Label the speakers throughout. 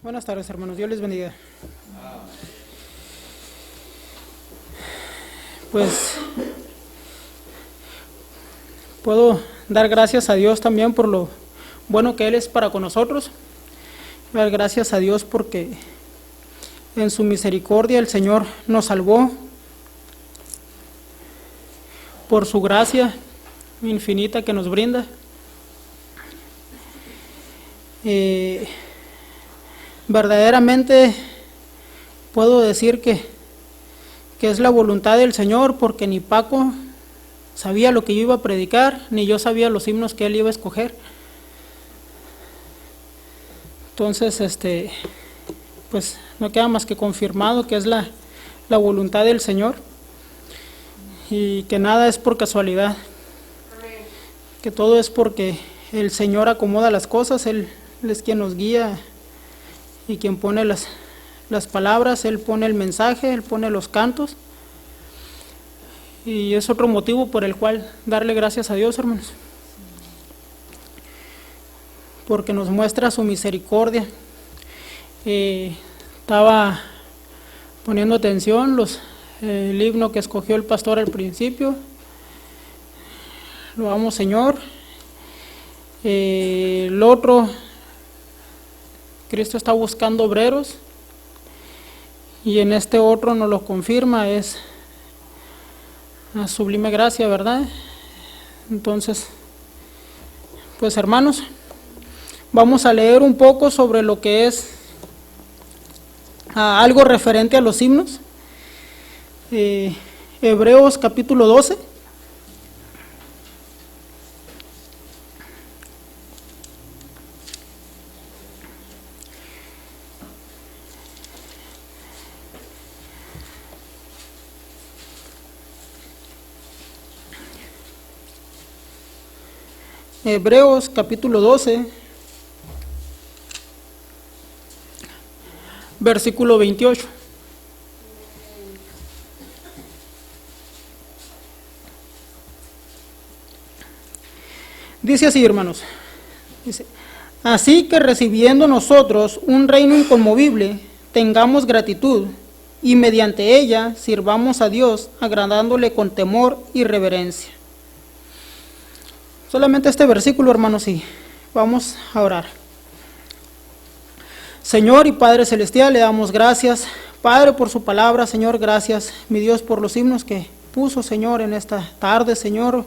Speaker 1: Buenas tardes, hermanos. Dios les bendiga. Pues puedo dar gracias a Dios también por lo bueno que Él es para con nosotros. Dar gracias a Dios porque en su misericordia el Señor nos salvó. Por su gracia infinita que nos brinda. Verdaderamente puedo decir que es la voluntad del Señor, porque ni Paco sabía lo que yo iba a predicar, ni yo sabía los himnos que él iba a escoger. Entonces, pues no queda más que confirmado que es la voluntad del Señor y que nada es por casualidad. Amén. Que todo es porque el Señor acomoda las cosas. Él es quien nos guía y quien pone las palabras. Él pone el mensaje, Él pone los cantos, y es otro motivo por el cual darle gracias a Dios, hermanos, porque nos muestra su misericordia. Estaba poniendo atención el himno que escogió el pastor al principio. Lo amo, Señor. El otro, Cristo está buscando obreros, y en este otro nos lo confirma, es la sublime gracia, ¿verdad? Entonces, pues hermanos, vamos a leer un poco sobre lo que es algo referente a los himnos. Hebreos capítulo 12. Hebreos capítulo 12, versículo 28. Dice así, hermanos. Dice: así que recibiendo nosotros un reino inconmovible, tengamos gratitud, y mediante ella sirvamos a Dios, agradándole con temor y reverencia. Solamente este versículo, hermanos, y vamos a orar. Señor y Padre Celestial, le damos gracias, Padre, por su palabra. Señor, gracias, mi Dios, por los himnos que puso, Señor, en esta tarde, Señor,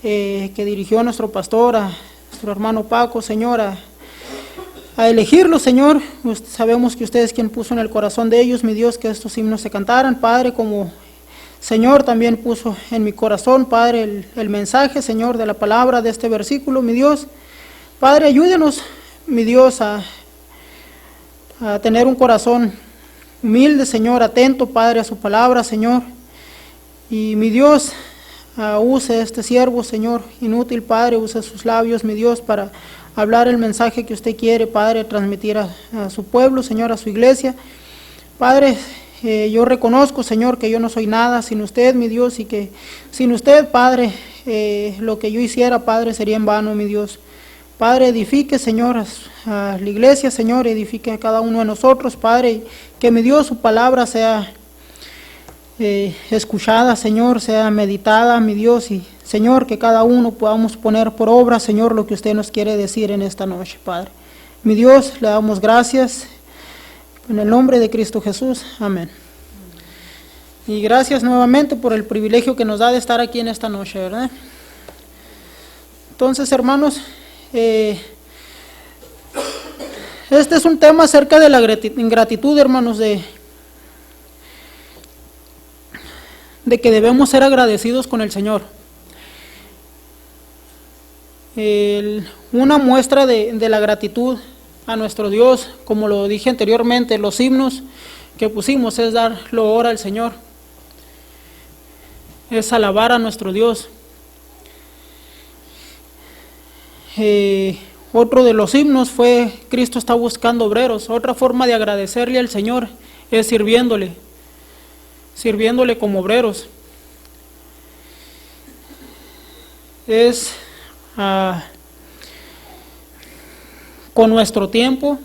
Speaker 1: que dirigió a nuestro pastor, a nuestro hermano Paco, Señor, a elegirlos, Señor. Sabemos que usted es quien puso en el corazón de ellos, mi Dios, que estos himnos se cantaran, Padre, como Señor también puso en mi corazón, Padre, el mensaje, Señor, de la palabra de este versículo, mi Dios. Padre, ayúdenos, mi Dios, a tener un corazón humilde, Señor, atento, Padre, a su palabra, Señor. Y mi Dios, use este siervo, Señor, inútil, Padre, use sus labios, mi Dios, para hablar el mensaje que usted quiere, Padre, transmitir a su pueblo, Señor, a su iglesia. Padre, yo reconozco, Señor, que yo no soy nada sin usted, mi Dios, y que sin usted, Padre, lo que yo hiciera, Padre, sería en vano, mi Dios. Padre, edifique, Señor, a la iglesia, Señor, edifique a cada uno de nosotros, Padre, y que mi Dios, su palabra sea escuchada, Señor, sea meditada, mi Dios, y Señor, que cada uno podamos poner por obra, Señor, lo que usted nos quiere decir en esta noche, Padre. Mi Dios, le damos gracias. En el nombre de Cristo Jesús, amén. Y gracias nuevamente por el privilegio que nos da de estar aquí en esta noche, ¿verdad? Entonces, hermanos, este es un tema acerca de la ingratitud, hermanos, de que debemos ser agradecidos con el Señor. Una muestra de la gratitud a nuestro Dios, como lo dije anteriormente, los himnos que pusimos es dar loor al Señor, es alabar a nuestro Dios. Otro de los himnos fue Cristo está buscando obreros. Otra forma de agradecerle al Señor es sirviéndole como obreros. Es con nuestro tiempo,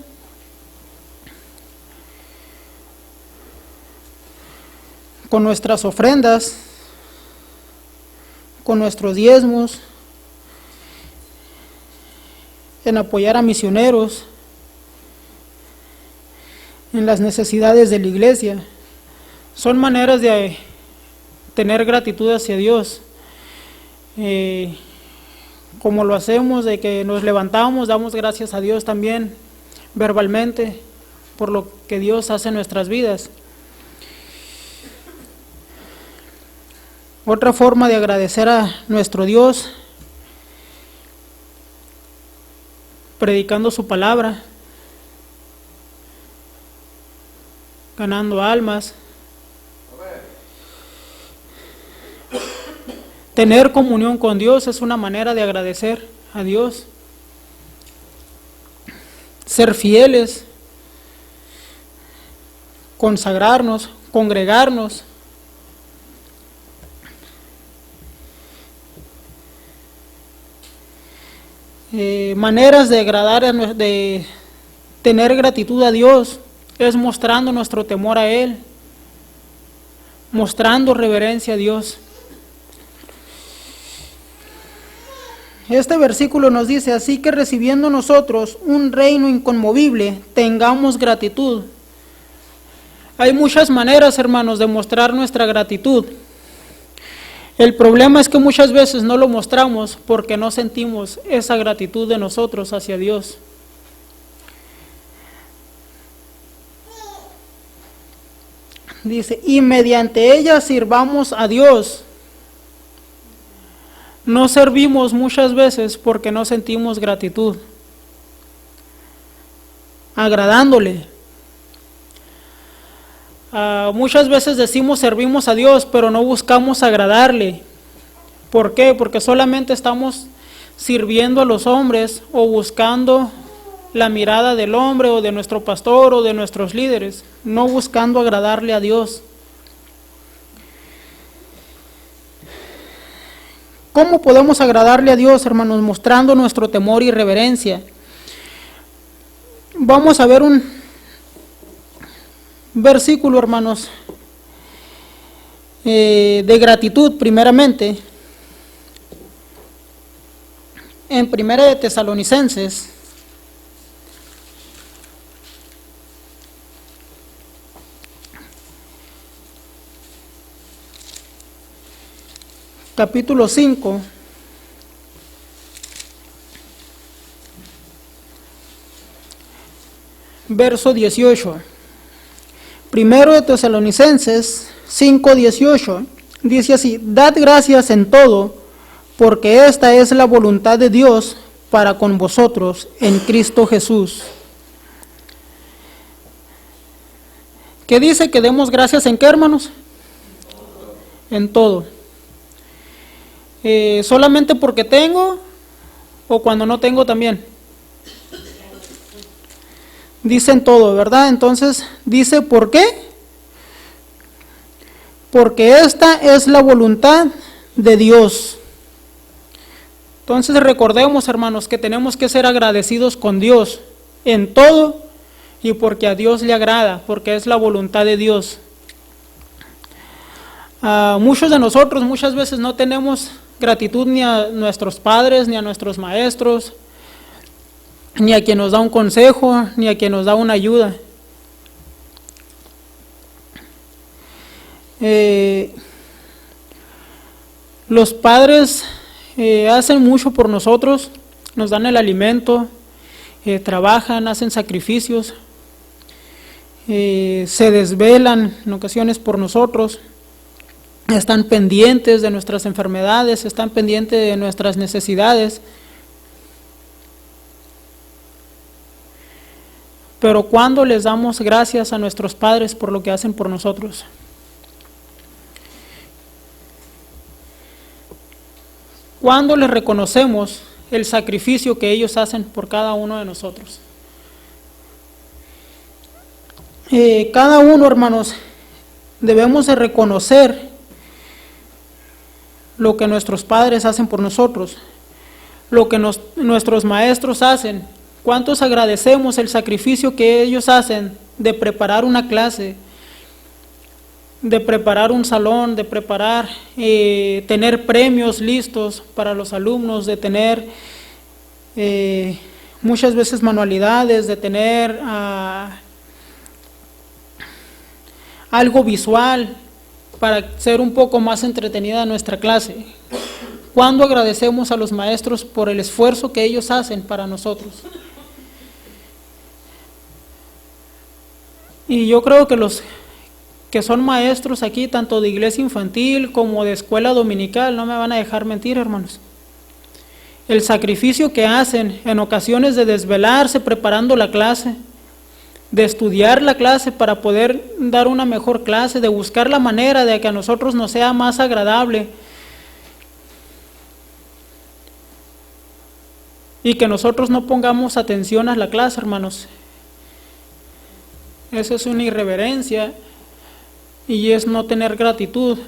Speaker 1: con nuestras ofrendas, con nuestros diezmos, en apoyar a misioneros, en las necesidades de la iglesia. Son maneras de tener gratitud hacia Dios. Como lo hacemos, de que nos levantamos, damos gracias a Dios también verbalmente por lo que Dios hace en nuestras vidas. Otra forma de agradecer a nuestro Dios, predicando su palabra, ganando almas, tener comunión con Dios es una manera de agradecer a Dios. Ser fieles, consagrarnos, congregarnos. Maneras de agradar, de tener gratitud a Dios, es mostrando nuestro temor a Él, mostrando reverencia a Dios. Este versículo nos dice: así que recibiendo nosotros un reino inconmovible, tengamos gratitud. Hay muchas maneras, hermanos, de mostrar nuestra gratitud. El problema es que muchas veces no lo mostramos porque no sentimos esa gratitud de nosotros hacia Dios. Dice, y mediante ella sirvamos a Dios. No servimos muchas veces porque no sentimos gratitud, agradándole. Muchas veces decimos servimos a Dios, pero no buscamos agradarle. ¿Por qué? Porque solamente estamos sirviendo a los hombres o buscando la mirada del hombre o de nuestro pastor o de nuestros líderes, no buscando agradarle a Dios. ¿Cómo podemos agradarle a Dios, hermanos? Mostrando nuestro temor y reverencia. Vamos a ver un versículo, hermanos, de gratitud primeramente. En 1 de Tesalonicenses, capítulo 5, verso 18. Primero de Tesalonicenses 5:18 dice así: dad gracias en todo, porque esta es la voluntad de Dios para con vosotros en Cristo Jesús. ¿Qué dice? Que demos gracias en qué, hermanos? En todo. ¿Solamente porque tengo o cuando no tengo también? Dicen todo, ¿verdad? Entonces dice, ¿por qué? Porque esta es la voluntad de Dios. Entonces recordemos, hermanos, que tenemos que ser agradecidos con Dios en todo y porque a Dios le agrada, porque es la voluntad de Dios. Muchos de nosotros muchas veces no tenemos gratitud ni a nuestros padres, ni a nuestros maestros, ni a quien nos da un consejo, ni a quien nos da una ayuda. Los padres hacen mucho por nosotros, nos dan el alimento, trabajan, hacen sacrificios, se desvelan en ocasiones por nosotros, están pendientes de nuestras enfermedades, están pendientes de nuestras necesidades. Pero ¿cuándo les damos gracias a nuestros padres por lo que hacen por nosotros? ¿Cuándo les reconocemos el sacrificio que ellos hacen por cada uno de nosotros? Cada uno, hermanos, debemos de reconocer lo que nuestros padres hacen por nosotros, lo que nuestros maestros hacen. ¿Cuántos agradecemos el sacrificio que ellos hacen de preparar una clase, de preparar un salón, de preparar, tener premios listos para los alumnos, de tener muchas veces manualidades, de tener algo visual para ser un poco más entretenida nuestra clase. ¿Cuándo agradecemos a los maestros por el esfuerzo que ellos hacen para nosotros? Y yo creo que los que son maestros aquí, tanto de iglesia infantil como de escuela dominical, no me van a dejar mentir, hermanos. El sacrificio que hacen en ocasiones de desvelarse preparando la clase, de estudiar la clase para poder dar una mejor clase, de buscar la manera de que a nosotros nos sea más agradable y que nosotros no pongamos atención a la clase, hermanos. Eso es una irreverencia y es no tener gratitud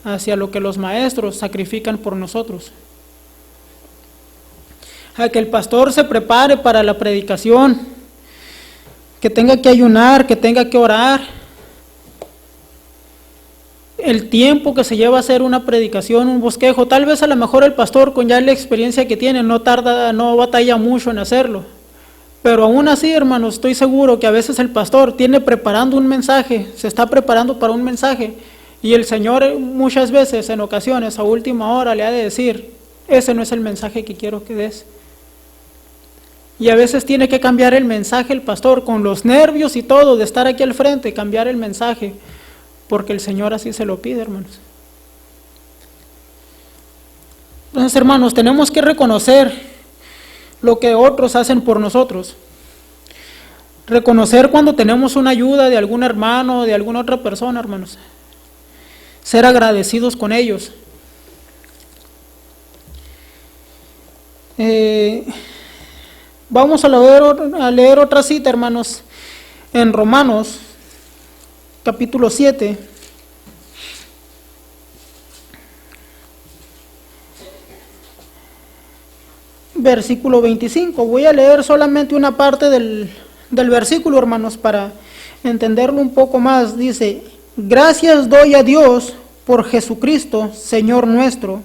Speaker 1: hacia lo que los maestros sacrifican por nosotros. A que el pastor se prepare para la predicación, que tenga que ayunar, que tenga que orar. El tiempo que se lleva a hacer una predicación, un bosquejo, tal vez a lo mejor el pastor con ya la experiencia que tiene no batalla mucho en hacerlo. Pero aún así, hermanos, estoy seguro que a veces el pastor tiene preparando un mensaje, se está preparando para un mensaje, y el Señor muchas veces, en ocasiones, a última hora le ha de decir, ese no es el mensaje que quiero que des. Y a veces tiene que cambiar el mensaje el pastor, con los nervios y todo, de estar aquí al frente, cambiar el mensaje, porque el Señor así se lo pide, hermanos. Entonces, hermanos, tenemos que reconocer lo que otros hacen por nosotros. Reconocer cuando tenemos una ayuda de algún hermano, de alguna otra persona, hermanos. Ser agradecidos con ellos. Vamos a leer otra cita, hermanos, en Romanos, capítulo 7. Versículo 25. Voy a leer solamente una parte del versículo, hermanos, para entenderlo un poco más. Dice, gracias doy a Dios por Jesucristo, Señor nuestro.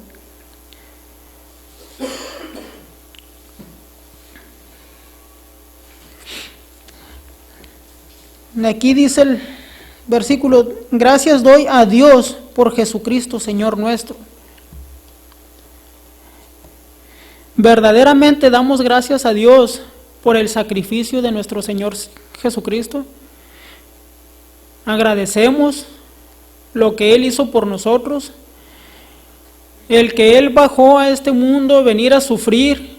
Speaker 1: Aquí dice el versículo, gracias doy a Dios por Jesucristo, Señor nuestro. ¿Verdaderamente damos gracias a Dios por el sacrificio de nuestro Señor Jesucristo? ¿Agradecemos lo que Él hizo por nosotros? El que Él bajó a este mundo, venir a sufrir,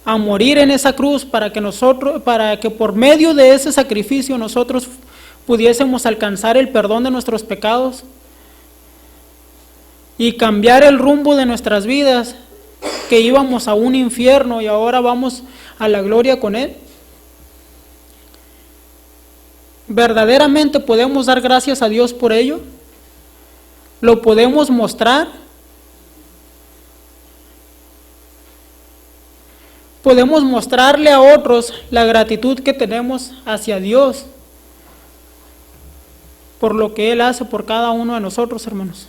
Speaker 1: a morir en esa cruz para que por medio de ese sacrificio nosotros pudiésemos alcanzar el perdón de nuestros pecados y cambiar el rumbo de nuestras vidas, que íbamos a un infierno y ahora vamos a la gloria con Él. ¿Verdaderamente podemos dar gracias a Dios por ello? ¿Lo podemos mostrar? ¿Podemos mostrarle a otros la gratitud que tenemos hacia Dios por lo que Él hace por cada uno de nosotros, hermanos?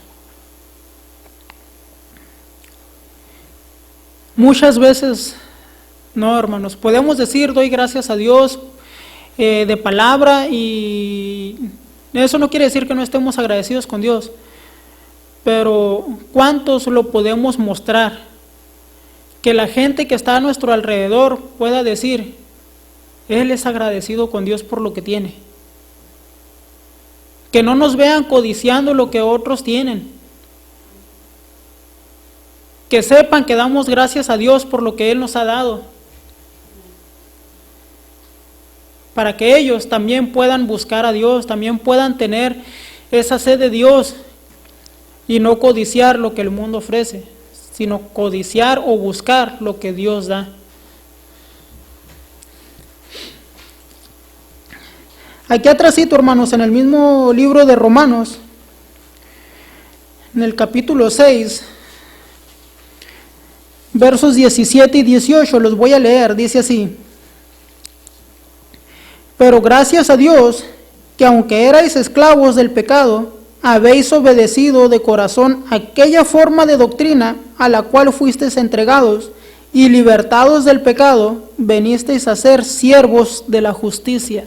Speaker 1: Muchas veces, no, hermanos, podemos decir, doy gracias a Dios de palabra, y eso no quiere decir que no estemos agradecidos con Dios, pero ¿cuántos lo podemos mostrar? Que la gente que está a nuestro alrededor pueda decir, Él es agradecido con Dios por lo que tiene. Que no nos vean codiciando lo que otros tienen. Que sepan que damos gracias a Dios por lo que Él nos ha dado, para que ellos también puedan buscar a Dios, también puedan tener esa sed de Dios y no codiciar lo que el mundo ofrece, sino codiciar o buscar lo que Dios da. Aquí atrásito, hermanos, en el mismo libro de Romanos, en el capítulo 6, versos 17 y 18, los voy a leer, dice así: pero gracias a Dios, que aunque erais esclavos del pecado, habéis obedecido de corazón aquella forma de doctrina a la cual fuisteis entregados, y libertados del pecado, venisteis a ser siervos de la justicia.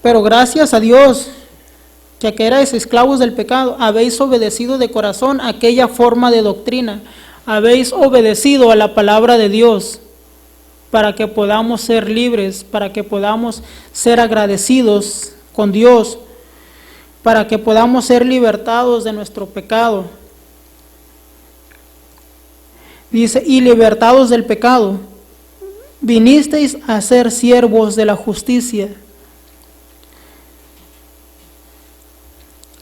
Speaker 1: Pero gracias a Dios, ya que erais esclavos del pecado, habéis obedecido de corazón aquella forma de doctrina, habéis obedecido a la palabra de Dios, para que podamos ser libres, para que podamos ser agradecidos con Dios, para que podamos ser libertados de nuestro pecado. Dice, y libertados del pecado, vinisteis a ser siervos de la justicia.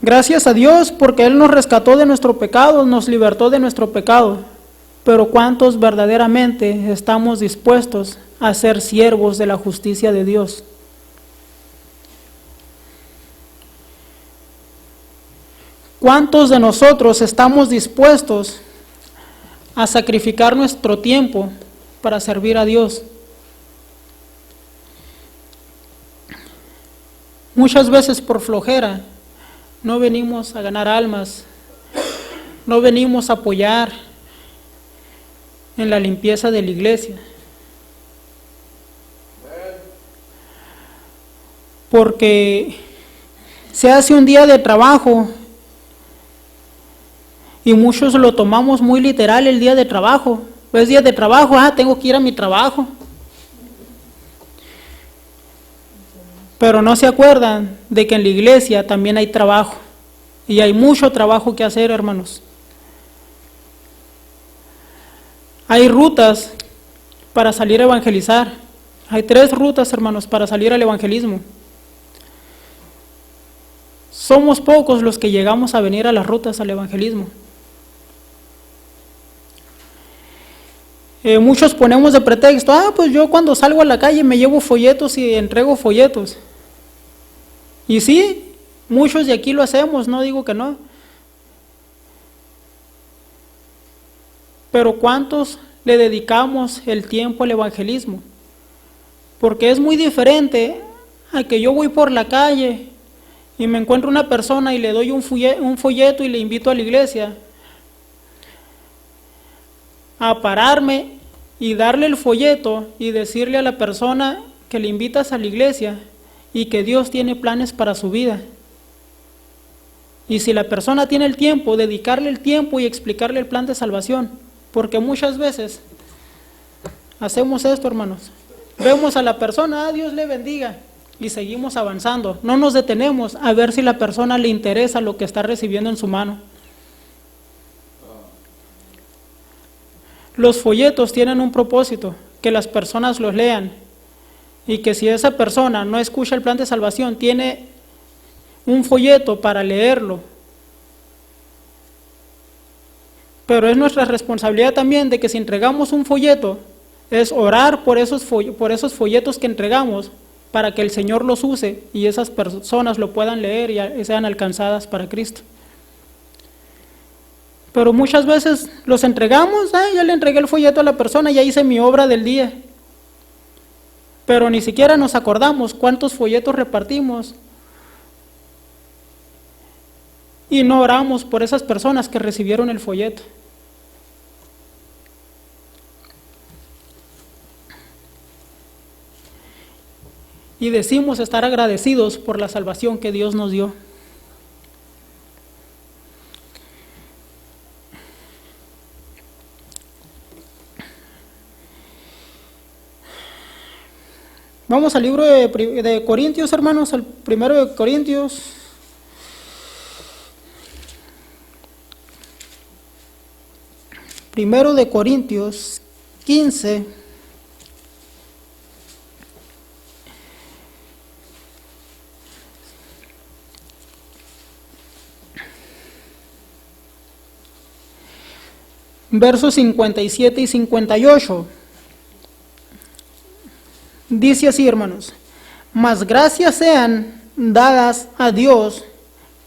Speaker 1: Gracias a Dios porque Él nos rescató de nuestro pecado, nos libertó de nuestro pecado. Pero ¿cuántos verdaderamente estamos dispuestos a ser siervos de la justicia de Dios? ¿Cuántos de nosotros estamos dispuestos a sacrificar nuestro tiempo para servir a Dios? Muchas veces por flojera no venimos a ganar almas, no venimos a apoyar en la limpieza de la iglesia. Porque se hace un día de trabajo y muchos lo tomamos muy literal el día de trabajo. Es día de trabajo, tengo que ir a mi trabajo. Pero no se acuerdan de que en la iglesia también hay trabajo. Y hay mucho trabajo que hacer, hermanos. Hay rutas para salir a evangelizar. Hay 3 rutas, hermanos, para salir al evangelismo. Somos pocos los que llegamos a venir a las rutas al evangelismo. Muchos ponemos de pretexto, pues yo cuando salgo a la calle me llevo folletos y entrego folletos. Y sí, muchos de aquí lo hacemos, no digo que no. Pero ¿cuántos le dedicamos el tiempo al evangelismo? Porque es muy diferente a que yo voy por la calle y me encuentro una persona y le doy un folleto y le invito a la iglesia, a pararme y darle el folleto y decirle a la persona que le invitas a la iglesia y que Dios tiene planes para su vida. Y si la persona tiene el tiempo, dedicarle el tiempo y explicarle el plan de salvación. Porque muchas veces hacemos esto, hermanos. Vemos a la persona, Dios le bendiga, y seguimos avanzando. No nos detenemos a ver si la persona le interesa lo que está recibiendo en su mano. Los folletos tienen un propósito, que las personas los lean, y que si esa persona no escucha el plan de salvación, tiene un folleto para leerlo. Pero es nuestra responsabilidad también de que si entregamos un folleto, es orar por esos folletos que entregamos, para que el Señor los use y esas personas lo puedan leer y sean alcanzadas para Cristo. Pero muchas veces los entregamos, ya le entregué el folleto a la persona, ya hice mi obra del día. Pero ni siquiera nos acordamos cuántos folletos repartimos. Y no oramos por esas personas que recibieron el folleto. Y decimos estar agradecidos por la salvación que Dios nos dio. Vamos al libro de Corintios, hermanos, al primero de Corintios. Primero de Corintios 15. Versos 57 y 58. Dice así, hermanos: mas gracias sean dadas a Dios,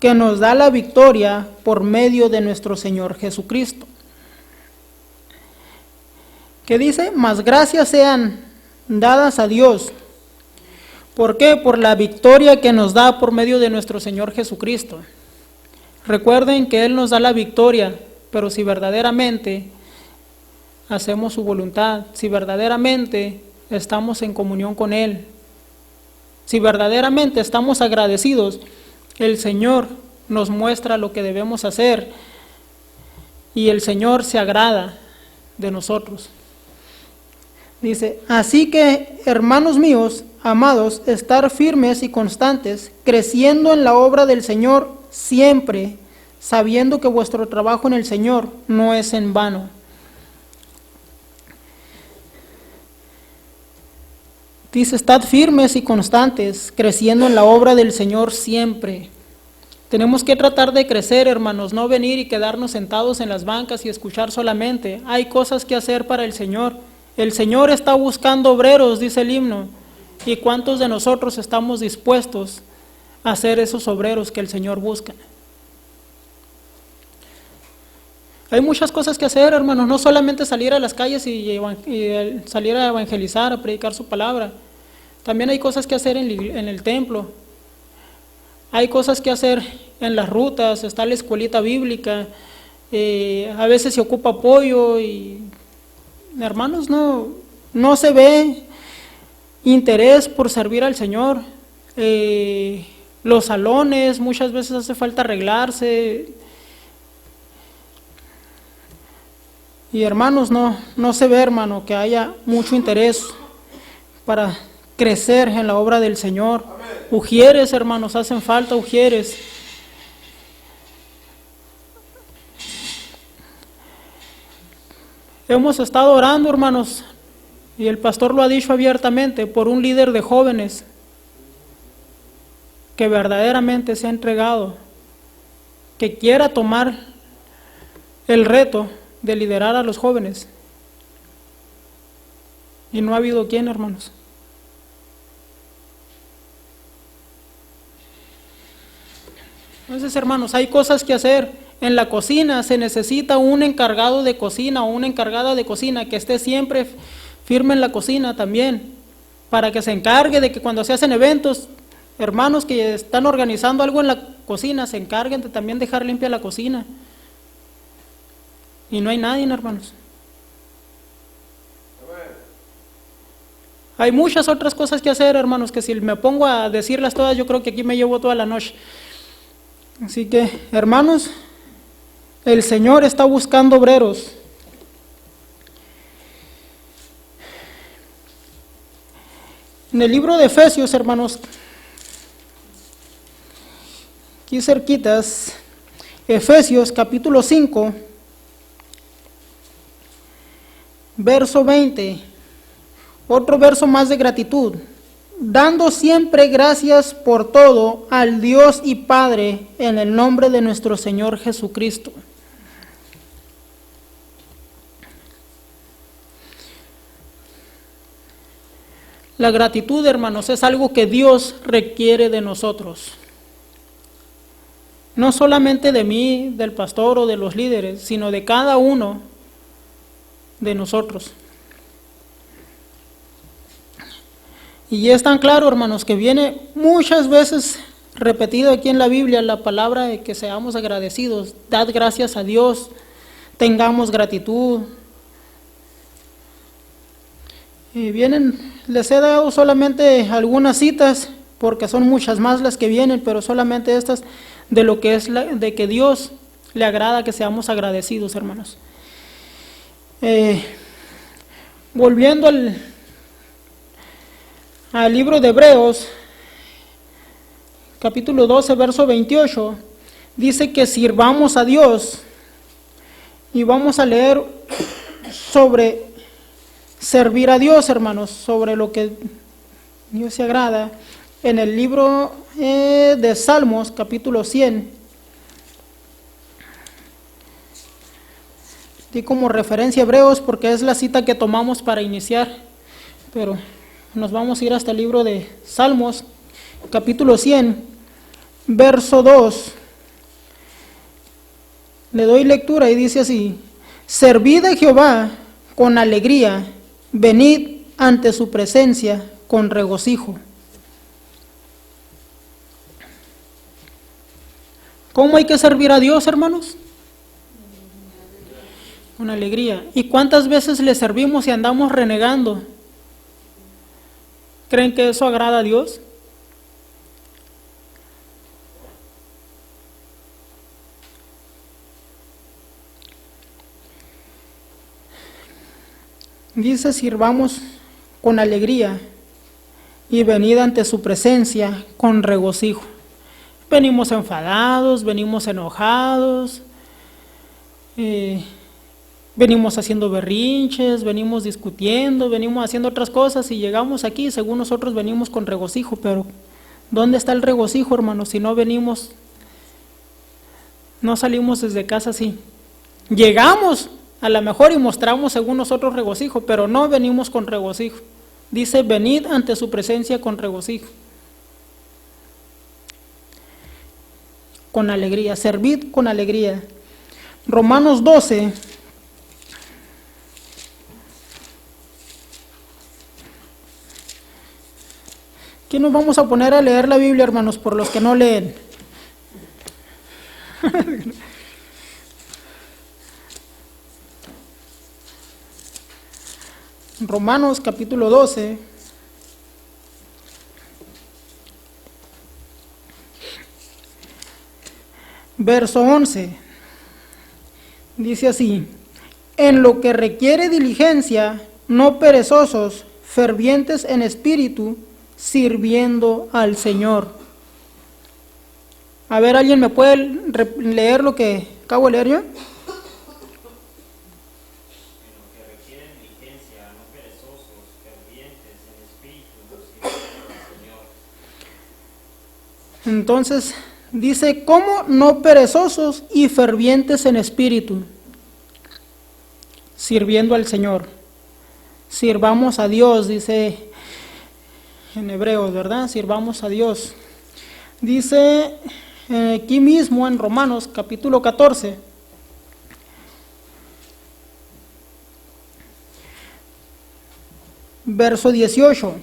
Speaker 1: que nos da la victoria por medio de nuestro Señor Jesucristo. ¿Qué dice? Mas gracias sean dadas a Dios, ¿Por qué? Por la victoria que nos da por medio de nuestro Señor Jesucristo. Recuerden que Él nos da la victoria, pero si verdaderamente hacemos su voluntad, si verdaderamente estamos en comunión con Él, si verdaderamente estamos agradecidos, el Señor nos muestra lo que debemos hacer y el Señor se agrada de nosotros. Dice, así que, hermanos míos, amados, estar firmes y constantes, creciendo en la obra del Señor siempre, sabiendo que vuestro trabajo en el Señor no es en vano. Dice, estad firmes y constantes, creciendo en la obra del Señor siempre. Tenemos que tratar de crecer, hermanos, no venir y quedarnos sentados en las bancas y escuchar solamente. Hay cosas que hacer para el Señor. El Señor está buscando obreros, dice el himno. ¿Y cuántos de nosotros estamos dispuestos a ser esos obreros que el Señor busca? Hay muchas cosas que hacer, hermanos, no solamente salir a las calles y salir a evangelizar, a predicar su palabra. También hay cosas que hacer en el templo. Hay cosas que hacer en las rutas, está la escuelita bíblica, a veces se ocupa apoyo y, hermanos, no se ve interés por servir al Señor. Los salones, muchas veces hace falta arreglarse. Y hermanos, no se ve, hermano, que haya mucho interés para crecer en la obra del Señor. Ujieres, hermanos, hacen falta ujieres. Hemos estado orando, hermanos, y el pastor lo ha dicho abiertamente, por un líder de jóvenes que verdaderamente se ha entregado, que quiera tomar el reto de liderar a los jóvenes. Y no ha habido quien, hermanos. Entonces, hermanos, hay cosas que hacer. En la cocina se necesita un encargado de cocina o una encargada de cocina que esté siempre firme en la cocina también, para que se encargue de que cuando se hacen eventos, hermanos que están organizando algo en la cocina, se encarguen de también dejar limpia la cocina. Y no hay nadie, hermanos. Hay muchas otras cosas que hacer, hermanos, que si me pongo a decirlas todas, yo creo que aquí me llevo toda la noche. Así que, hermanos, el Señor está buscando obreros. En el libro de Efesios, hermanos, aquí cerquitas, Efesios capítulo 5, verso 20, otro verso más de gratitud. Dando siempre gracias por todo al Dios y Padre en el nombre de nuestro Señor Jesucristo. La gratitud, hermanos, es algo que Dios requiere de nosotros. No solamente de mí, del pastor o de los líderes, sino de cada uno de nosotros. Y es tan claro, hermanos, que viene muchas veces repetido aquí en la Biblia la palabra de que seamos agradecidos, dad gracias a Dios, tengamos gratitud. Y les he dado solamente algunas citas, porque son muchas más las que vienen, pero solamente estas de lo que es de que Dios le agrada que seamos agradecidos, hermanos. Volviendo al libro de Hebreos, capítulo 12, verso 28, dice que sirvamos a Dios, y vamos a leer sobre servir a Dios, hermanos, sobre lo que Dios se agrada, en el libro de Salmos, capítulo 100. Di como referencia Hebreos porque es la cita que tomamos para iniciar, pero nos vamos a ir hasta el libro de Salmos, capítulo 100, verso 2. Le doy lectura y dice así: servid a Jehová con alegría, venid ante su presencia con regocijo. ¿Cómo hay que servir a Dios, hermanos? Con alegría. ¿Y cuántas veces le servimos y andamos renegando? ¿Creen que eso agrada a Dios? Dice, sirvamos con alegría y venid ante su presencia con regocijo. Venimos enfadados, venimos enojados, venimos haciendo berrinches, venimos discutiendo, venimos haciendo otras cosas y llegamos aquí, según nosotros venimos con regocijo, pero ¿dónde está el regocijo, hermanos? Si no venimos, no salimos desde casa así. Llegamos a lo mejor y mostramos según nosotros regocijo, pero no venimos con regocijo. Dice, venid ante su presencia con regocijo. Con alegría, servid con alegría. Romanos 12. ¿Qué nos vamos a poner a leer la Biblia, hermanos, por los que no leen? Romanos capítulo 12. Verso 11. Dice así: en lo que requiere diligencia, no perezosos, fervientes en espíritu, sirviendo al Señor. A ver, ¿alguien me puede leer lo que acabo de leer yo? Entonces, dice, ¿cómo no perezosos y fervientes en espíritu? Sirviendo al Señor. Sirvamos a Dios, dice en Hebreos, ¿verdad? Sirvamos a Dios. Dice aquí mismo en Romanos capítulo 14. Verso 18.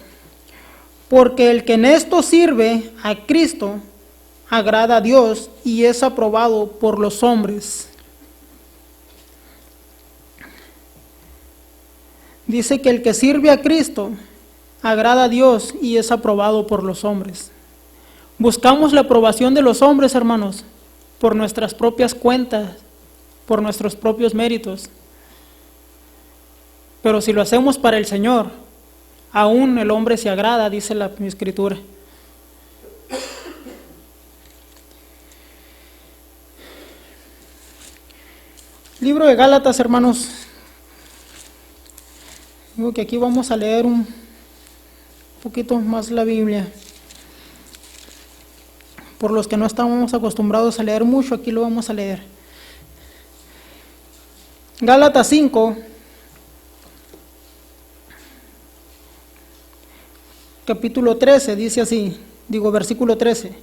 Speaker 1: Porque el que en esto sirve a Cristo agrada a Dios y es aprobado por los hombres. Dice que el que sirve a Cristo agrada a Dios y es aprobado por los hombres. Buscamos la aprobación de los hombres, hermanos, por nuestras propias cuentas, por nuestros propios méritos. Pero si lo hacemos para el Señor, aún el hombre se agrada, dice la Escritura. Libro de Gálatas, hermanos. Digo que aquí vamos a leer un poquito más la Biblia. Por los que no estamos acostumbrados a leer mucho, aquí lo vamos a leer. Gálatas 5. Capítulo 13, dice así, versículo 13.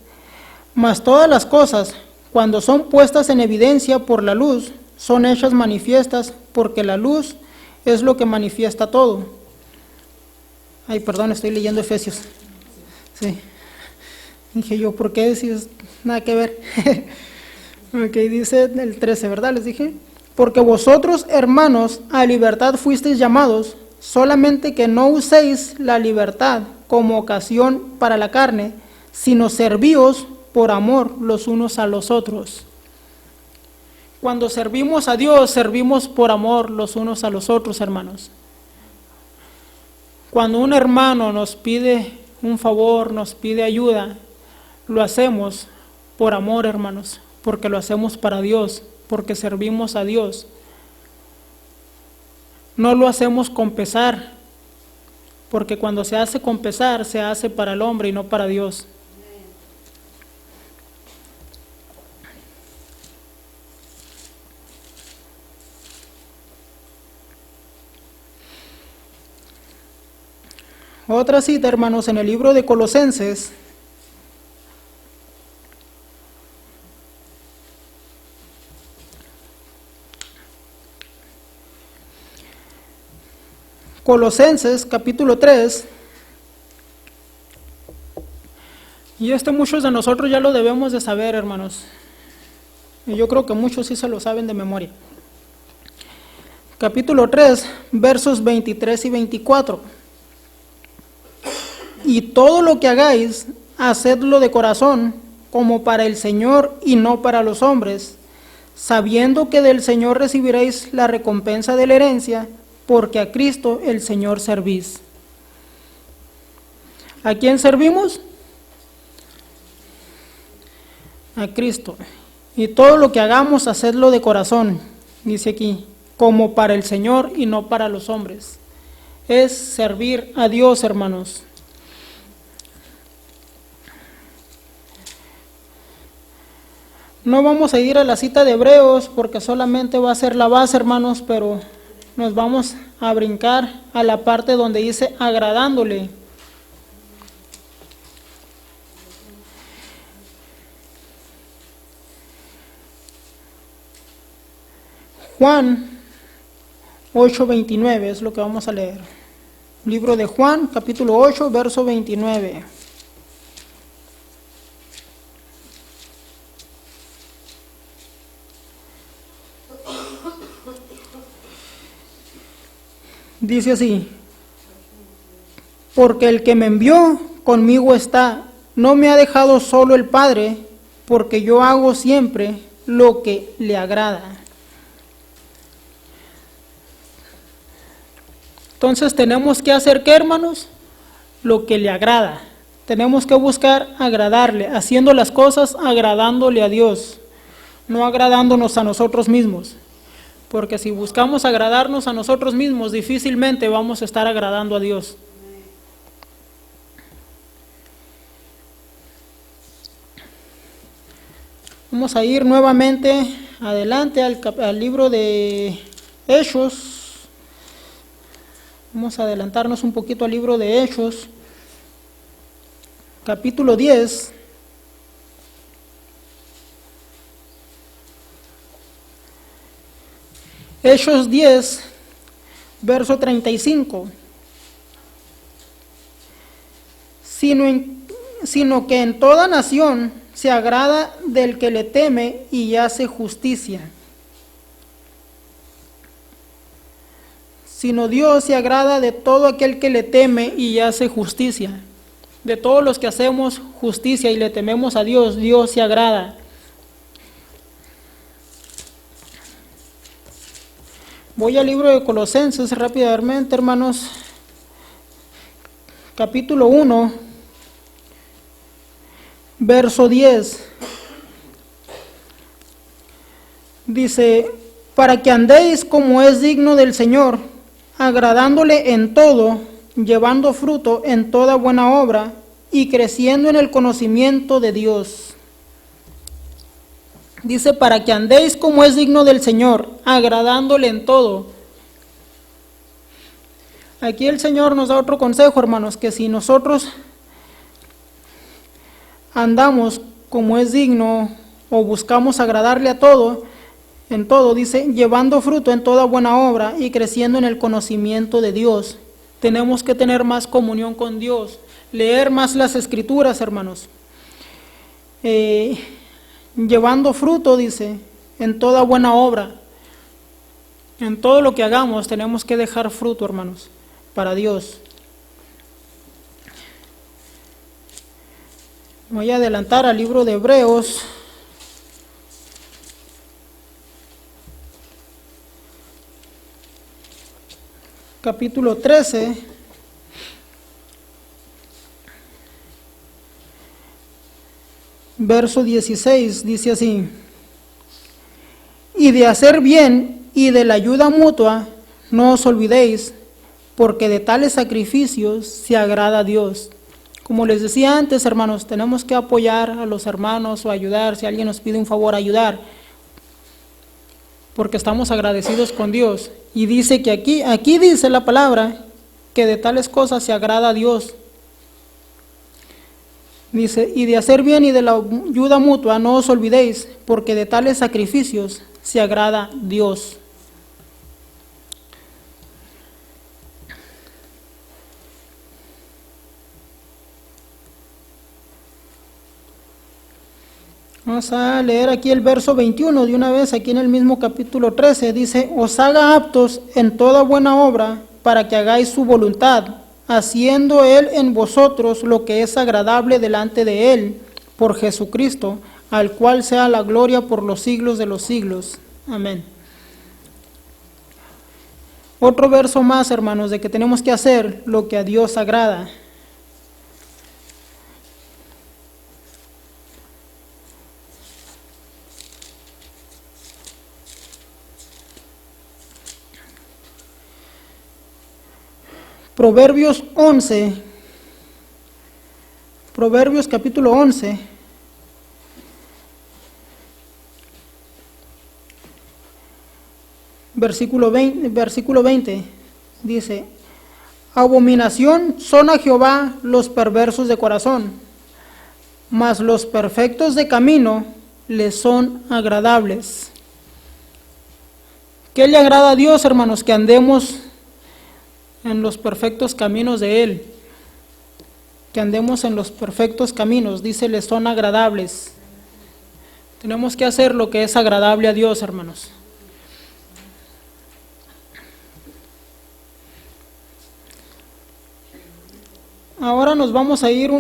Speaker 1: Mas todas las cosas, cuando son puestas en evidencia por la luz, son hechas manifiestas, porque la luz es lo que manifiesta todo. Ay, perdón, estoy leyendo Efesios. Sí. Dije yo, ¿por qué? Si es nada que ver. Ok, dice el 13, ¿verdad? Les dije. Porque vosotros, hermanos, a libertad fuisteis llamados, solamente que no uséis la libertad como ocasión para la carne, sino servíos por amor los unos a los otros. Cuando servimos a Dios, servimos por amor los unos a los otros, hermanos. Cuando un hermano nos pide un favor, nos pide ayuda, lo hacemos por amor, hermanos, porque lo hacemos para Dios, porque servimos a Dios. No lo hacemos con pesar, porque cuando se hace con pesar, se hace para el hombre y no para Dios. Otra cita, hermanos, en el libro de Colosenses. Colosenses, capítulo 3. Y muchos de nosotros ya lo debemos de saber, hermanos. Y yo creo que muchos sí se lo saben de memoria. Capítulo 3, versos 23 y 24. Y todo lo que hagáis, hacedlo de corazón, como para el Señor y no para los hombres, sabiendo que del Señor recibiréis la recompensa de la herencia, porque a Cristo el Señor servís. ¿A quién servimos? A Cristo. Y todo lo que hagamos, hacedlo de corazón, dice aquí, como para el Señor y no para los hombres. Es servir a Dios, hermanos. No vamos a ir a la cita de Hebreos porque solamente va a ser la base, hermanos, pero nos vamos a brincar a la parte donde dice agradándole. Juan 8:29 es lo que vamos a leer. Libro de Juan, capítulo 8, verso 29. Dice así: porque el que me envió conmigo está, no me ha dejado solo el Padre, porque yo hago siempre lo que le agrada. Entonces tenemos que hacer, ¿qué, hermanos? Lo que le agrada. Tenemos que buscar agradarle, haciendo las cosas agradándole a Dios, no agradándonos a nosotros mismos. Porque si buscamos agradarnos a nosotros mismos, difícilmente vamos a estar agradando a Dios. Vamos a ir nuevamente adelante al libro de Hechos. Vamos a adelantarnos un poquito al libro de Hechos, capítulo 10. Hechos 10, verso 35. Sino que en toda nación se agrada del que le teme y hace justicia. Sino Dios se agrada de todo aquel que le teme y hace justicia. De todos los que hacemos justicia y le tememos a Dios, Dios se agrada. Voy al libro de Colosenses rápidamente, hermanos. Capítulo 1, verso 10. Dice: para que andéis como es digno del Señor, agradándole en todo, llevando fruto en toda buena obra y creciendo en el conocimiento de Dios. Dice, para que andéis como es digno del Señor, agradándole en todo. Aquí el Señor nos da otro consejo, hermanos, que si nosotros andamos como es digno o buscamos agradarle a todo, en todo, dice, llevando fruto en toda buena obra y creciendo en el conocimiento de Dios. Tenemos que tener más comunión con Dios, leer más las Escrituras, hermanos. Llevando fruto, dice, en toda buena obra. En todo lo que hagamos tenemos que dejar fruto, hermanos, para Dios. Voy a adelantar al libro de Hebreos. Capítulo 13. Verso 16 dice así: y de hacer bien y de la ayuda mutua no os olvidéis, porque de tales sacrificios se agrada a Dios. Como les decía antes, hermanos, tenemos que apoyar a los hermanos o ayudar, si alguien nos pide un favor, ayudar, porque estamos agradecidos con Dios. Y dice que aquí dice la palabra, que de tales cosas se agrada a Dios. Dice, y de hacer bien y de la ayuda mutua no os olvidéis, porque de tales sacrificios se agrada Dios. Vamos a leer aquí el verso 21 de una vez, aquí en el mismo capítulo 13. Dice: os haga aptos en toda buena obra, para que hagáis su voluntad, haciendo Él en vosotros lo que es agradable delante de Él, por Jesucristo, al cual sea la gloria por los siglos de los siglos. Amén. Otro verso más, hermanos, de que tenemos que hacer lo que a Dios agrada. Proverbios 11, Proverbios capítulo 11, versículo 20, dice: abominación son a Jehová los perversos de corazón, mas los perfectos de camino les son agradables. ¿Qué le agrada a Dios, hermanos? Que andemos en los perfectos caminos de Él, que andemos en los perfectos caminos. Dice, les son agradables. Tenemos que hacer lo que es agradable a Dios, hermanos. Ahora nos vamos a ir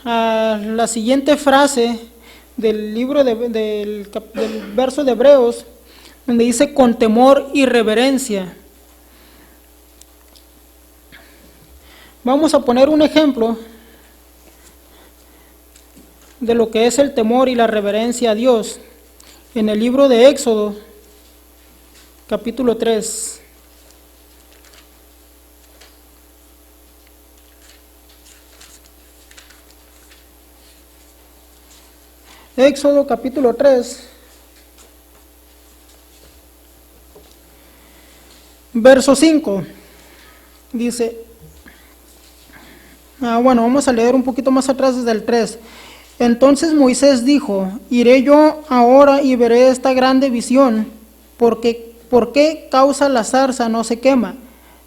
Speaker 1: a la siguiente frase del libro del verso de Hebreos, donde dice: con temor y reverencia. Vamos a poner un ejemplo de lo que es el temor y la reverencia a Dios en el libro de Éxodo, capítulo 3. Éxodo capítulo 3, verso 5, dice, vamos a leer un poquito más atrás desde el 3. Entonces Moisés dijo: iré yo ahora y veré esta grande visión, ¿por qué causa la zarza no se quema?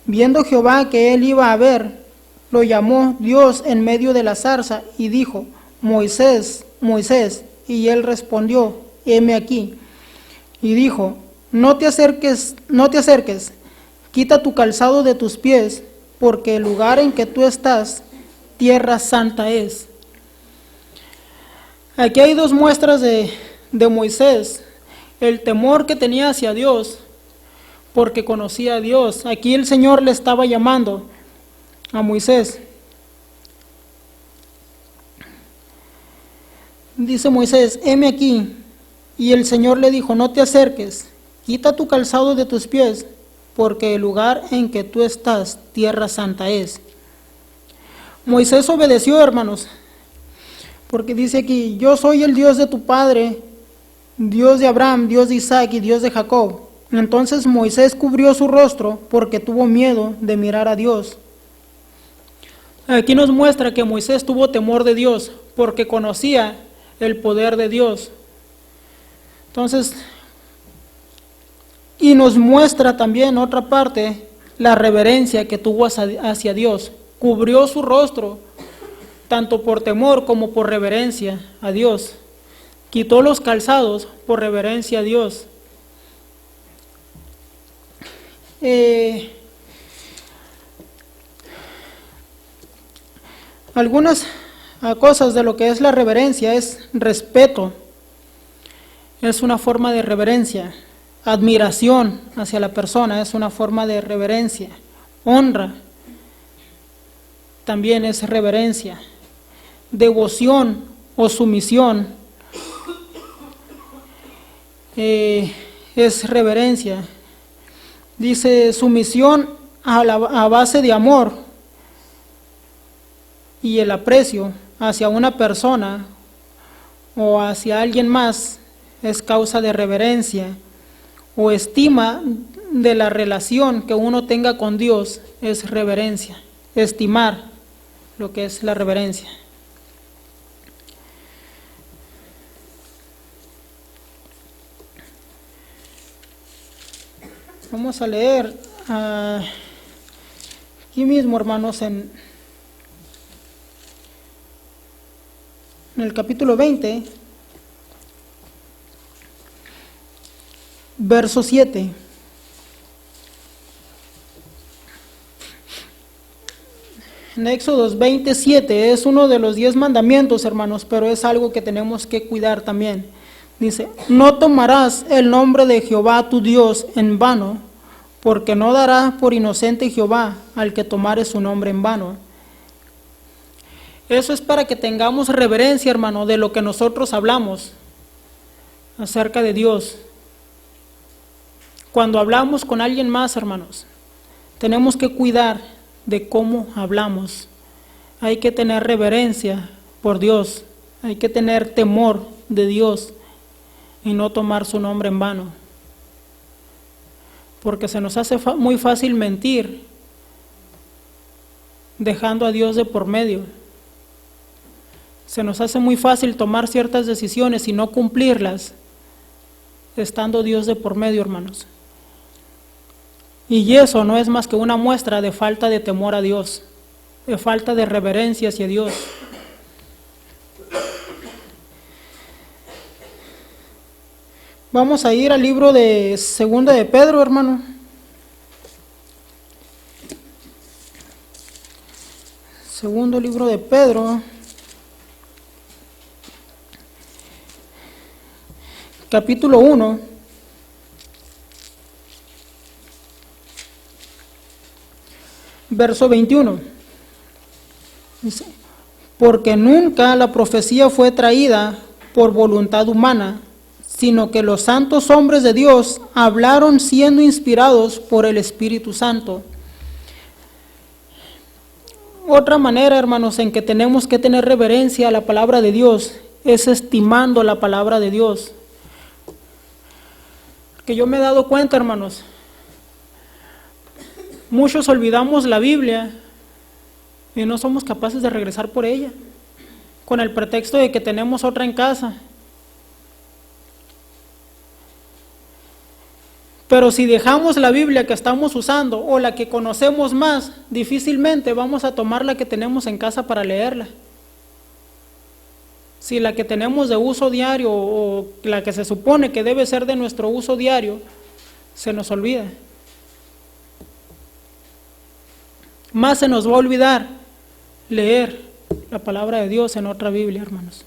Speaker 1: Viendo Jehová que él iba a ver, lo llamó Dios en medio de la zarza y dijo: Moisés, Moisés. Y él respondió: heme aquí. Y dijo: no te acerques, quita tu calzado de tus pies, porque el lugar en que tú estás, tierra santa es. Aquí hay dos muestras de Moisés: el temor que tenía hacia Dios, porque conocía a Dios. Aquí el Señor le estaba llamando a Moisés. Dice Moisés: heme aquí. Y el Señor le dijo: no te acerques, quita tu calzado de tus pies, porque el lugar en que tú estás, tierra santa es. Moisés obedeció, hermanos, porque dice aquí: yo soy el Dios de tu padre, Dios de Abraham, Dios de Isaac y Dios de Jacob. Entonces Moisés cubrió su rostro porque tuvo miedo de mirar a Dios. Aquí nos muestra que Moisés tuvo temor de Dios porque conocía el poder de Dios. Entonces, y nos muestra también otra parte, la reverencia que tuvo hacia Dios. Cubrió su rostro, tanto por temor como por reverencia a Dios. Quitó los calzados por reverencia a Dios. Algunas cosas de lo que es la reverencia es respeto, es una forma de reverencia. Admiración hacia la persona es una forma de reverencia. Honra también es reverencia. Devoción o sumisión es reverencia. Dice sumisión a base de amor y el aprecio hacia una persona o hacia alguien más es causa de reverencia, o estima de la relación que uno tenga con Dios es reverencia, estimar lo que es la reverencia. Vamos a leer aquí mismo, hermanos, en el capítulo 20, verso 7. En Éxodo 27 es uno de los 10 mandamientos, hermanos, pero es algo que tenemos que cuidar también. Dice, no tomarás el nombre de Jehová tu Dios en vano, porque no dará por inocente Jehová al que tomare su nombre en vano. Eso es para que tengamos reverencia, hermano, de lo que nosotros hablamos acerca de Dios. Cuando hablamos con alguien más, hermanos, tenemos que cuidar de cómo hablamos. Hay que tener reverencia por Dios, hay que tener temor de Dios y no tomar su nombre en vano. Porque se nos hace muy fácil mentir, dejando a Dios de por medio. Se nos hace muy fácil tomar ciertas decisiones y no cumplirlas, estando Dios de por medio, hermanos. Y eso no es más que una muestra de falta de temor a Dios, de falta de reverencia hacia Dios. Vamos a ir al libro de Segunda de Pedro, hermano. Segundo libro de Pedro, capítulo 1. Verso 21. Dice, porque nunca la profecía fue traída por voluntad humana, sino que los santos hombres de Dios hablaron siendo inspirados por el Espíritu Santo. Otra manera, hermanos, en que tenemos que tener reverencia a la palabra de Dios es estimando la palabra de Dios. Que yo me he dado cuenta, hermanos, muchos olvidamos la Biblia y no somos capaces de regresar por ella, con el pretexto de que tenemos otra en casa. Pero si dejamos la Biblia que estamos usando o la que conocemos más, difícilmente vamos a tomar la que tenemos en casa para leerla. Si la que tenemos de uso diario o la que se supone que debe ser de nuestro uso diario, se nos olvida. Más se nos va a olvidar leer la palabra de Dios en otra Biblia, hermanos.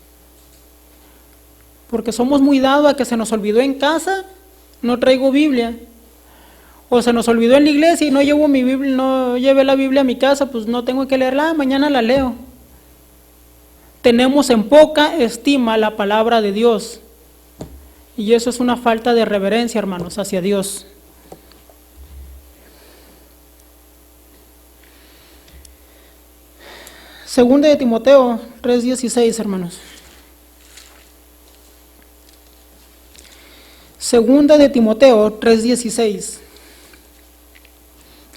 Speaker 1: Porque somos muy dados a que se nos olvidó en casa, no traigo Biblia. O se nos olvidó en la iglesia y no llevo mi Biblia, no llevé la Biblia a mi casa, pues no tengo que leerla, mañana la leo. Tenemos en poca estima la palabra de Dios. Y eso es una falta de reverencia, hermanos, hacia Dios. Segunda de Timoteo 3:16, hermanos. Segunda de Timoteo 3:16.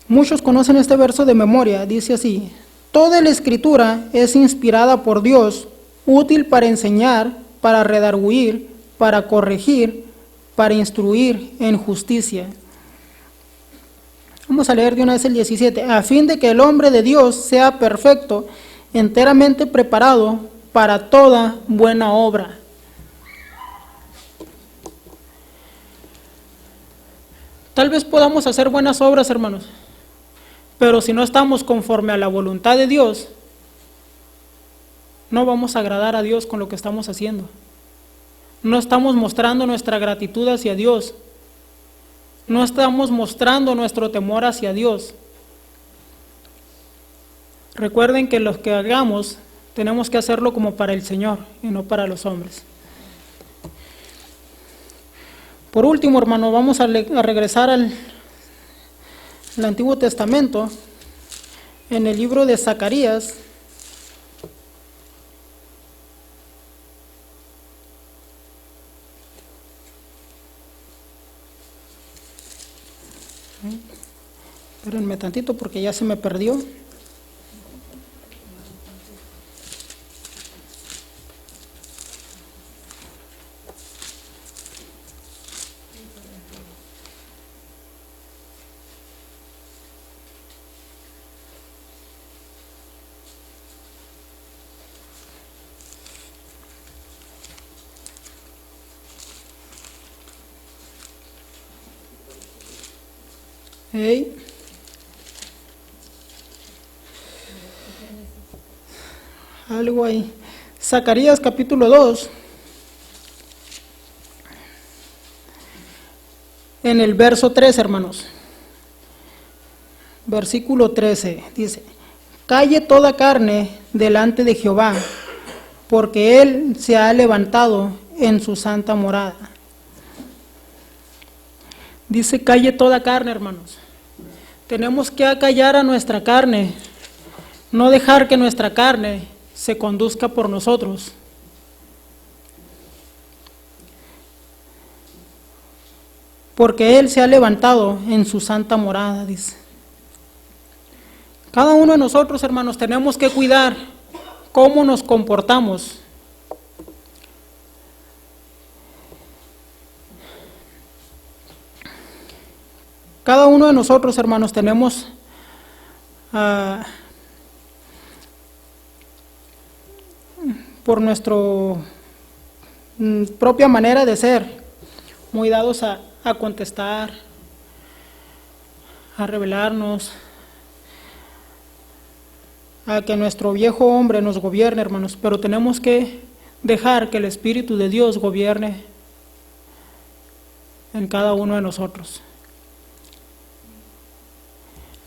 Speaker 1: Muchos conocen este verso de memoria, dice así: toda la escritura es inspirada por Dios, útil para enseñar, para redarguir, para corregir, para instruir en justicia. Vamos a leer de una vez el 17. A fin de que el hombre de Dios sea perfecto, enteramente preparado para toda buena obra. Tal vez podamos hacer buenas obras, hermanos, pero si no estamos conforme a la voluntad de Dios, no vamos a agradar a Dios con lo que estamos haciendo. No estamos mostrando nuestra gratitud hacia Dios. No estamos mostrando nuestro temor hacia Dios. Recuerden que lo que hagamos tenemos que hacerlo como para el Señor y no para los hombres. Por último, hermano, vamos a regresar al Antiguo Testamento, en el libro de Zacarías. Espérenme tantito porque ya se me perdió. Hey. Algo ahí. Zacarías capítulo 2. En el verso 3, hermanos. Versículo 13 dice: calle toda carne delante de Jehová, porque Él se ha levantado en su santa morada. Dice calle toda carne, hermanos. Tenemos que acallar a nuestra carne, no dejar que nuestra carne se conduzca por nosotros. Porque Él se ha levantado en su santa morada, dice. Cada uno de nosotros, hermanos, tenemos que cuidar cómo nos comportamos. Cada uno de nosotros, hermanos, tenemos por nuestra propia manera de ser, muy dados a contestar, a rebelarnos, a que nuestro viejo hombre nos gobierne, hermanos, pero tenemos que dejar que el Espíritu de Dios gobierne en cada uno de nosotros.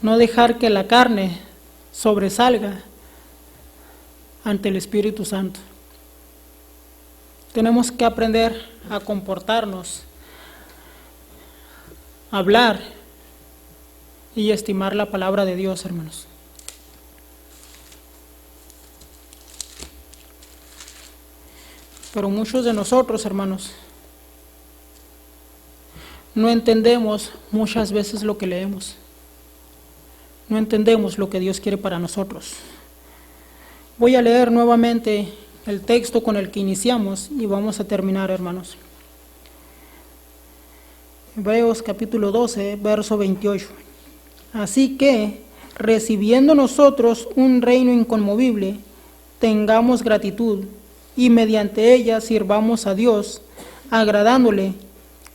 Speaker 1: No dejar que la carne sobresalga ante el Espíritu Santo. Tenemos que aprender a comportarnos, a hablar y estimar la palabra de Dios, hermanos. Pero muchos de nosotros, hermanos, no entendemos muchas veces lo que leemos. No entendemos lo que Dios quiere para nosotros. Voy a leer nuevamente el texto con el que iniciamos y vamos a terminar, hermanos. Hebreos capítulo 12, verso 28. Así que, recibiendo nosotros un reino inconmovible, tengamos gratitud y mediante ella sirvamos a Dios, agradándole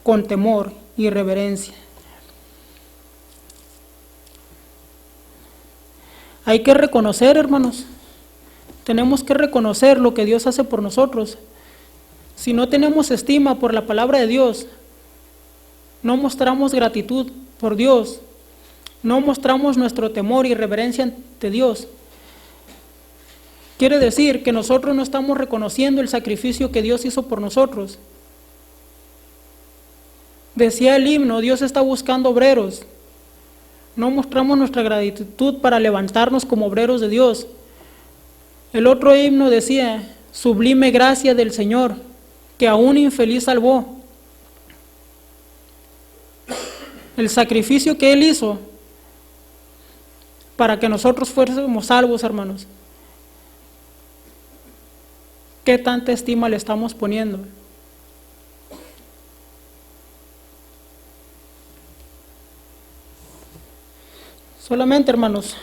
Speaker 1: con temor y reverencia. Hay que reconocer, hermanos, tenemos que reconocer lo que Dios hace por nosotros. Si no tenemos estima por la palabra de Dios, no mostramos gratitud por Dios, no mostramos nuestro temor y reverencia ante Dios, quiere decir que nosotros no estamos reconociendo el sacrificio que Dios hizo por nosotros. Decía el himno, Dios está buscando obreros. No mostramos nuestra gratitud para levantarnos como obreros de Dios. El otro himno decía, sublime gracia del Señor, que a un infeliz salvó. El sacrificio que Él hizo para que nosotros fuésemos salvos, hermanos. ¿Qué tanta estima le estamos poniendo? Solamente, hermanos,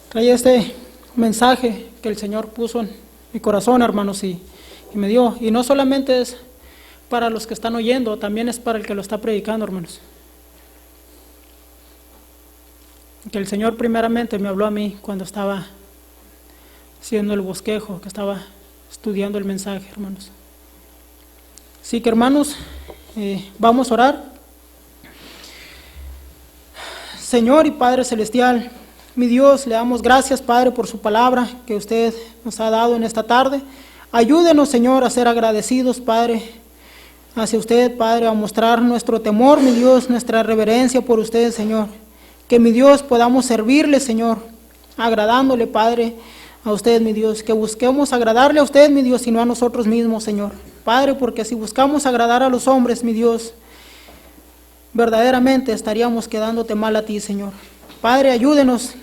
Speaker 1: trae este mensaje que el Señor puso en mi corazón, hermanos, y me dio. Y no solamente es para los que están oyendo, también es para el que lo está predicando, hermanos. Que el Señor primeramente me habló a mí cuando estaba haciendo el bosquejo, que estaba estudiando el mensaje, hermanos. Así que, hermanos, vamos a orar. Señor y Padre Celestial, mi Dios, le damos gracias, Padre, por su palabra que usted nos ha dado en esta tarde. Ayúdenos, Señor, a ser agradecidos, Padre, hacia usted, Padre, a mostrar nuestro temor, mi Dios, nuestra reverencia por usted, Señor. Que, mi Dios, podamos servirle, Señor, agradándole, Padre, a usted, mi Dios. Que busquemos agradarle a usted, mi Dios, y no a nosotros mismos, Señor. Padre, porque si buscamos agradar a los hombres, mi Dios, verdaderamente estaríamos quedándote mal a ti, Señor. Padre, ayúdenos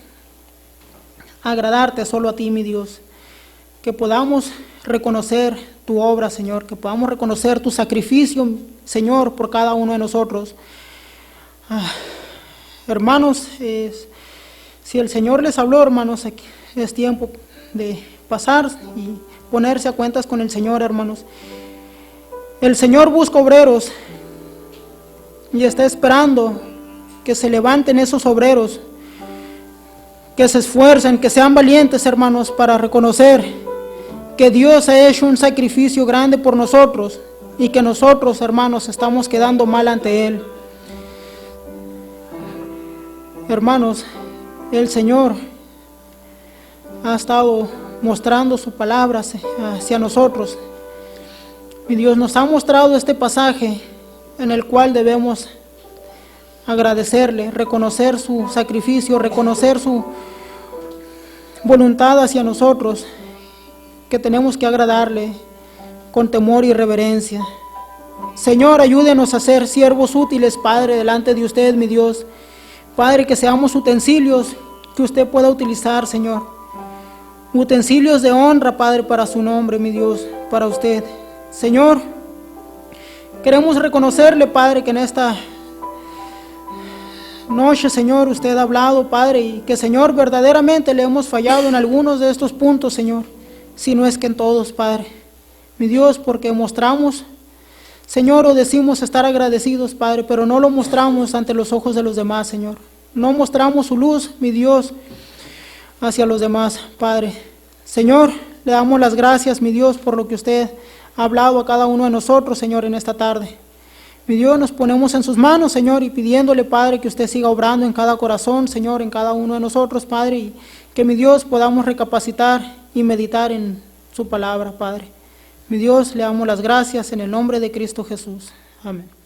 Speaker 1: a agradarte solo a ti, mi Dios. Que podamos reconocer tu obra, Señor. Que podamos reconocer tu sacrificio, Señor, por cada uno de nosotros. Hermanos, si el Señor les habló, hermanos, es tiempo de pasar y ponerse a cuentas con el Señor, hermanos. El Señor busca obreros y está esperando que se levanten esos obreros, que se esfuercen, que sean valientes, hermanos, para reconocer que Dios ha hecho un sacrificio grande por nosotros y que nosotros, hermanos, estamos quedando mal ante Él. Hermanos, el Señor ha estado mostrando su palabra hacia nosotros. Y Dios nos ha mostrado este pasaje en el cual debemos agradecerle, reconocer su sacrificio, reconocer su voluntad hacia nosotros, que tenemos que agradarle con temor y reverencia. Señor, ayúdenos a ser siervos útiles, Padre, delante de usted, mi Dios. Padre, que seamos utensilios que usted pueda utilizar, Señor. Utensilios de honra, Padre, para su nombre, mi Dios, para usted. Señor, queremos reconocerle, Padre, que en esta noche, Señor, usted ha hablado, Padre, y que, Señor, verdaderamente le hemos fallado en algunos de estos puntos, Señor, si no es que en todos, Padre. Mi Dios, porque mostramos, Señor, o decimos estar agradecidos, Padre, pero no lo mostramos ante los ojos de los demás, Señor. No mostramos su luz, mi Dios, hacia los demás, Padre. Señor, le damos las gracias, mi Dios, por lo que usted ha hablado a cada uno de nosotros, Señor, en esta tarde. Mi Dios, nos ponemos en sus manos, Señor, y pidiéndole, Padre, que usted siga obrando en cada corazón, Señor, en cada uno de nosotros, Padre, y que, mi Dios, podamos recapacitar y meditar en su palabra, Padre. Mi Dios, le damos las gracias en el nombre de Cristo Jesús. Amén.